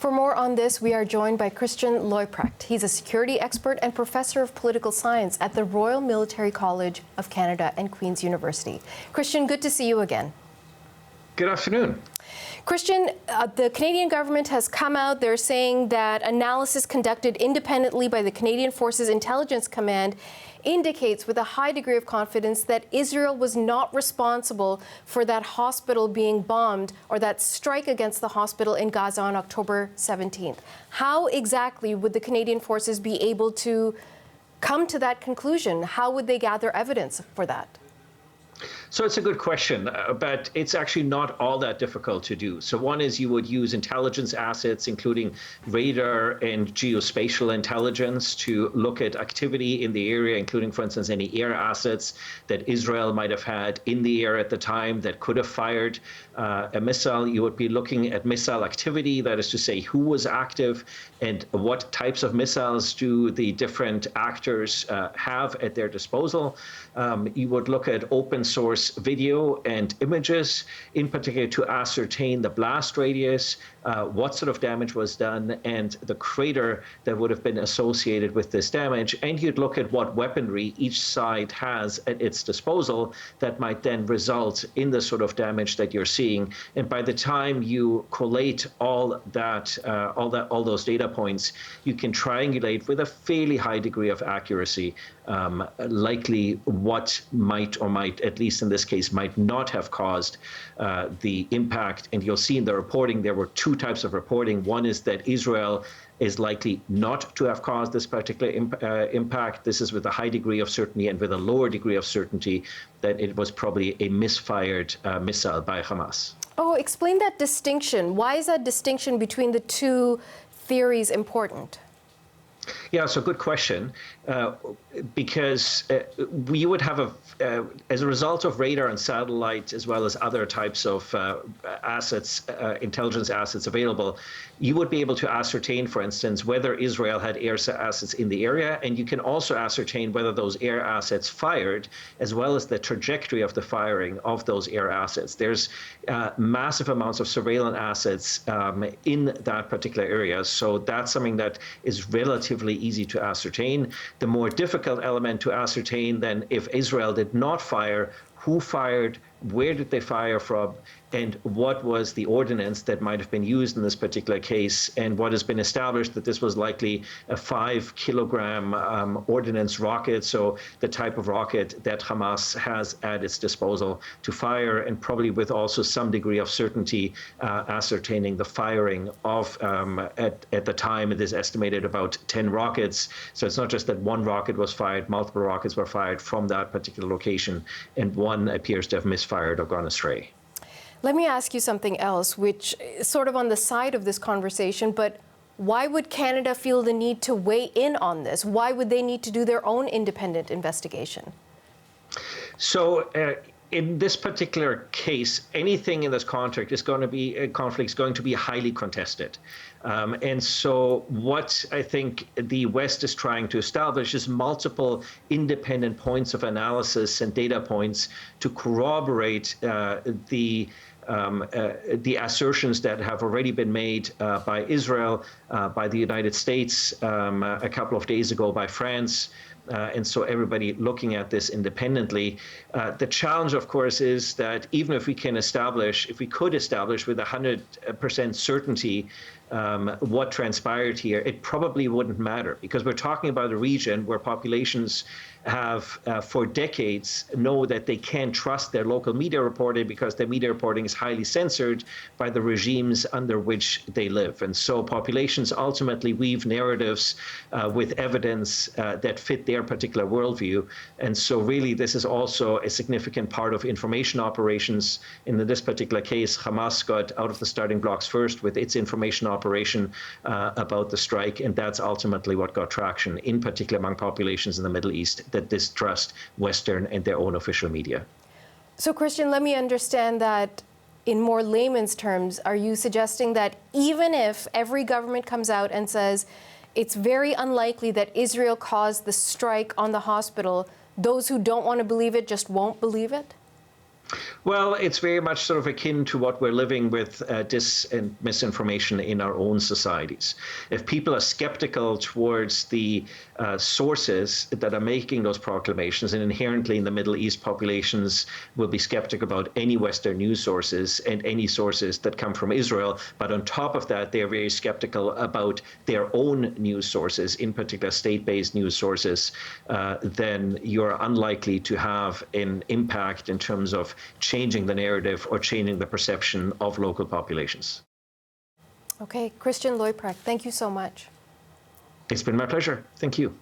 For more on this, we are joined by Christian Leuprecht. He's a security expert and professor of political science at the Royal Military College of Canada and Queen's University. Christian, good to see you again. Good afternoon. Christian, the Canadian government has come out. They're saying that analysis conducted independently by the Canadian Forces Intelligence Command indicates with a high degree of confidence that Israel was not responsible for that hospital being bombed or that strike against the hospital in Gaza on October 17th. How exactly would the Canadian forces be able to come to that conclusion? How would they gather evidence for that? So it's a good question, but it's actually not all that difficult to do. So one is you would use intelligence assets, including radar and geospatial intelligence, to look at activity in the area, including, for instance, any air assets that Israel might have had in the air at the time that could have fired a missile. You would be looking at missile activity, that is to say, who was active and what types of missiles do the different actors have at their disposal. You would look at open source video and images, in particular to ascertain the blast radius, what sort of damage was done, and the crater that would have been associated with this damage. And you'd look at what weaponry each side has at its disposal that might then result in the sort of damage that you're seeing. And by the time you collate all those data points, you can triangulate with a fairly high degree of accuracy likely what might or might, at least in this case, might not have caused the impact. And you'll see in the reporting, there were two types of reporting. One is that Israel is likely not to have caused this particular impact. This is with a high degree of certainty, and with a lower degree of certainty that it was probably a misfired missile by Hamas. Oh, explain that distinction. Why is that distinction between the two theories important? Yeah, so good question. Because we would have as a result of radar and satellite, as well as other types of assets, intelligence assets available, you would be able to ascertain, for instance, whether Israel had air assets in the area, and you can also ascertain whether those air assets fired, as well as the trajectory of the firing of those air assets. There's massive amounts of surveillance assets in that particular area, so that's something that is relatively easy to ascertain. The more difficult element to ascertain then, if Israel did not fire, who fired, where did they fire from, and what was the ordnance that might have been used in this particular case. And what has been established that this was likely a 5-kilogram ordnance rocket, so the type of rocket that Hamas has at its disposal to fire, and probably with also some degree of certainty ascertaining the firing of, at the time, it is estimated about 10 rockets. So it's not just that one rocket was fired, multiple rockets were fired from that particular location, and one appears to have misfired or gone astray. Let me ask you something else, which is sort of on the side of this conversation, but why would Canada feel the need to weigh in on this? Why would they need to do their own independent investigation? So in this particular case, anything in this conflict is going to be highly contested. And so what I think the West is trying to establish is multiple independent points of analysis and data points to corroborate the assertions that have already been made by Israel, by the United States, a couple of days ago by France. And so everybody looking at this independently. The challenge, of course, is that even if we could establish with 100% certainty what transpired here, it probably wouldn't matter, because we're talking about a region where populations have for decades know that they can't trust their local media reporting, because their media reporting is highly censored by the regimes under which they live. And so populations ultimately weave narratives with evidence that fit their particular worldview. And so really this is also a significant part of information operations. In this particular case, Hamas got out of the starting blocks first with its information operation about the strike, and that's ultimately what got traction, in particular among populations in the Middle East that distrust Western and their own official media. So, Christian, let me understand that in more layman's terms. Are you suggesting that even if every government comes out and says it's very unlikely that Israel caused the strike on the hospital, those who don't want to believe it just won't believe it? Well, it's very much sort of akin to what we're living with dis and misinformation in our own societies. If people are skeptical towards the sources that are making those proclamations, and inherently in the Middle East, populations will be skeptical about any Western news sources and any sources that come from Israel. But on top of that, they're very skeptical about their own news sources, in particular state-based news sources, then you're unlikely to have an impact in terms of changing the narrative or changing the perception of local populations. Okay, Christian Leuprecht, thank you so much. It's been my pleasure. Thank you.